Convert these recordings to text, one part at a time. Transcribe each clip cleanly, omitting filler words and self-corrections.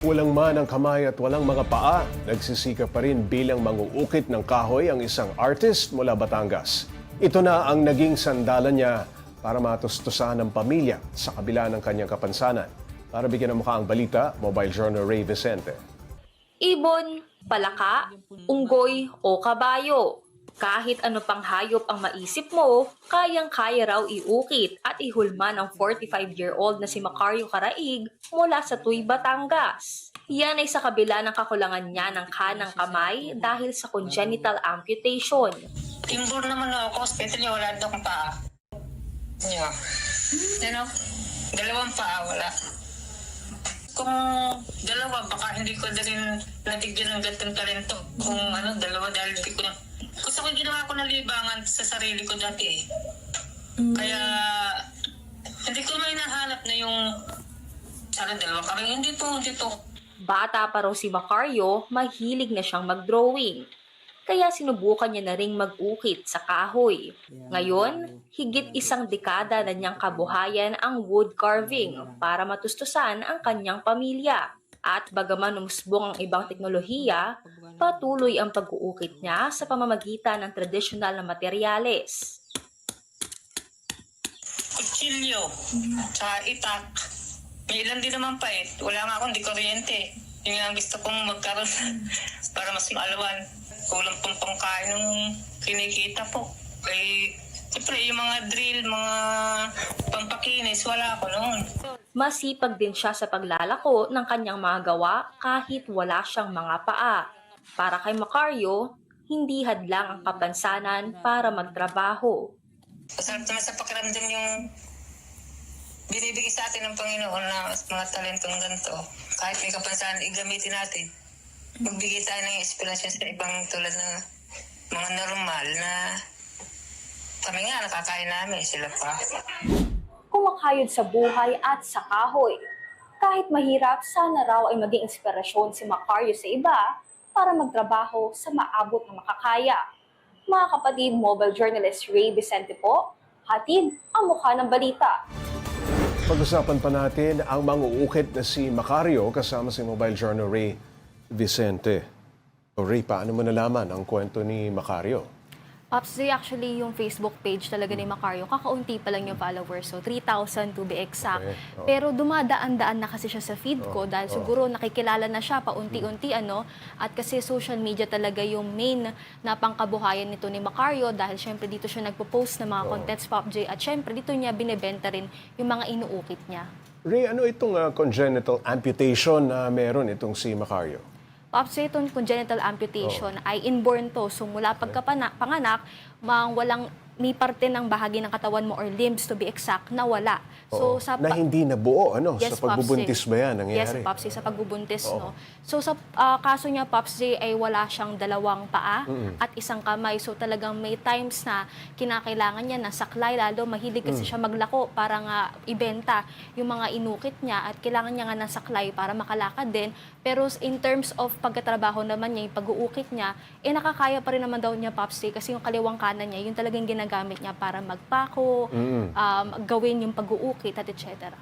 Walang man ang kamay at walang mga paa, nagsisikap pa rin bilang manguukit ng kahoy ang isang artist mula Batangas. Ito na ang naging sandalan niya para matustusan ng pamilya sa kabila ng kanyang kapansanan. Para bigyan ng mukha ang balita, Mobile Journal Ray Vicente. Ibon, palaka, unggoy o kabayo. Kahit ano pang hayop ang maisip mo, kayang-kaya raw iukit at ihulma ng 45-year-old na si Macario Caraig mula sa Tuy, Batangas. Yan ay sa kabila ng kakulangan niya ng kanang kamay dahil sa congenital amputation. Timbur naman ako, hospital niya, wala daw akong paa. Yeah. Ano? Dalawang paa, wala. Kung dalawa, baka hindi ko din natigyan ng gatong talento. Kung dalawa, dahil hindi ko na... Gusto ko ginawa ko ng libangan sa sarili ko dati eh. Kaya, hindi ko may nahanap na yung... Sana dalawa kami, hindi po. Bata pa raw si Macario, mahilig na siyang mag-drawing. Kaya sinubukan niya na ring mag-ukit sa kahoy. Ngayon, higit isang dekada na niyang kabuhayan ang wood carving para matustusan ang kanyang pamilya. At bagaman umusbong ang ibang teknolohiya, patuloy ang pag-uukit niya sa pamamagitan ng tradisyonal na materyales. Kutsilyo, sa itak. May ilan din naman pa eh. Wala nga akong di kuryente. Yung nga gusto kong magkaroon para mas maalawan. Kulang pong pangkain ng kinikita po. Eh, siyempre yung mga drill, mga pampakinis, wala ako noon. Masipag din siya sa paglalako ng kanyang mga gawa kahit wala siyang mga paa. Para kay Macario, hindi hadlang ang kapansanan para magtrabaho. Masarap naman sa pakiramdam yung binibigay sa atin ng Panginoon na mga talentong ganito. Kahit may kapansanan, igamitin natin. Magbigay tayo ng inspirasyon sa ibang tulad na mga normal na kami nga nakakain namin, sila pa. Kumakayod sa buhay at sa kahoy. Kahit mahirap, sana raw ay maging inspirasyon si Macario sa iba para magtrabaho sa maabot na makakaya. Mga kapatid, mobile journalist Ray Vicente po, hatid ang mukha ng balita. Pag-usapan pa natin ang manguukit na si Macario kasama si Mobile Journal Ray Vicente. O Ray, paano mo nalaman ang kwento ni Macario? Pops, actually yung Facebook page talaga ni Macario, kakaunti pa lang yung followers, so 3,000 to be exact. Okay. Oh. Pero dumadaan-daan na kasi siya sa feed ko dahil siguro nakikilala na siya paunti-unti at kasi social media talaga yung main na pangkabuhayan nito ni Macario dahil syempre dito siya nagpo-post ng mga contents, Pop J, at syempre dito niya binebenta rin yung mga inuukit niya. Ray, ano itong congenital amputation na meron itong si Macario? Pops, itong congenital amputation ay inborn to. So mula pagkapanganak, walang may parte ng bahagi ng katawan mo or limbs to be exact na wala. So sa na hindi nabuo, Yes, sa pagbubuntis Popsi. ba yan nangyayari? Yes, Popsi, sa pagbubuntis, no. So sa kaso niya, Popsi, ay wala siyang dalawang paa at isang kamay. So talagang may times na kinakailangan niya na saklay, lalo mahilig kasi siya maglako para nga ibenta yung mga inukit niya at kailangan niya nga ng saklay para makalakad din. Pero in terms of pagkatrabaho naman niya, yung pag-uukit niya, nakakaya pa rin naman daw niya, Popsi, kasi yung kaliwang kanan niya, yung talagang ginagamit niya para magpako, gawin yung pag-uukit at etc.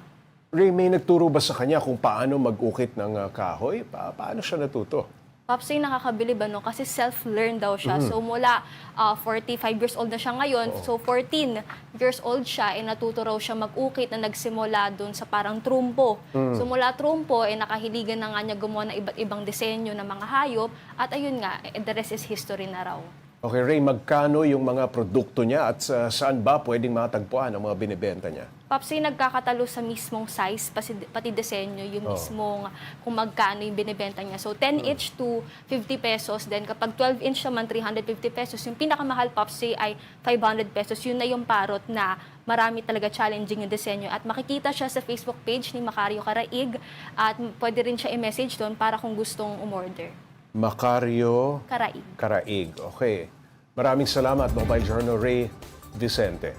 Ray, may nagturo ba sa kanya kung paano mag-ukit ng kahoy? Paano siya natuto? Popsi, nakakabilib kasi self-learn daw siya. So mula 45 years old na siya ngayon, so 14 years old siya, natuto raw siya mag-ukit na nagsimula doon sa parang trumpo. So mula trumpo, nakahiligan na nga niya gumawa ng iba't ibang disenyo ng mga hayop at ayun nga, the rest is history na raw. Okay, Ray, magkano yung mga produkto niya at saan ba pwedeng matagpuan ang mga binibenta niya? Popsi, nagkakatalo sa mismong size, pati disenyo, yung mismong kung magkano yung binibenta niya. So, 10 each to 50 pesos. Then, kapag 12 inch naman, 350 pesos. Yung pinakamahal, Popsi, ay 500 pesos. Yun na yung parot na marami talaga challenging yung disenyo. At makikita siya sa Facebook page ni Macario Caraig. At pwede rin siya i-message doon para kung gustong umorder. Macario Caraig. Caraig. Okay. Maraming salamat, Mobile Journal Ray Vicente.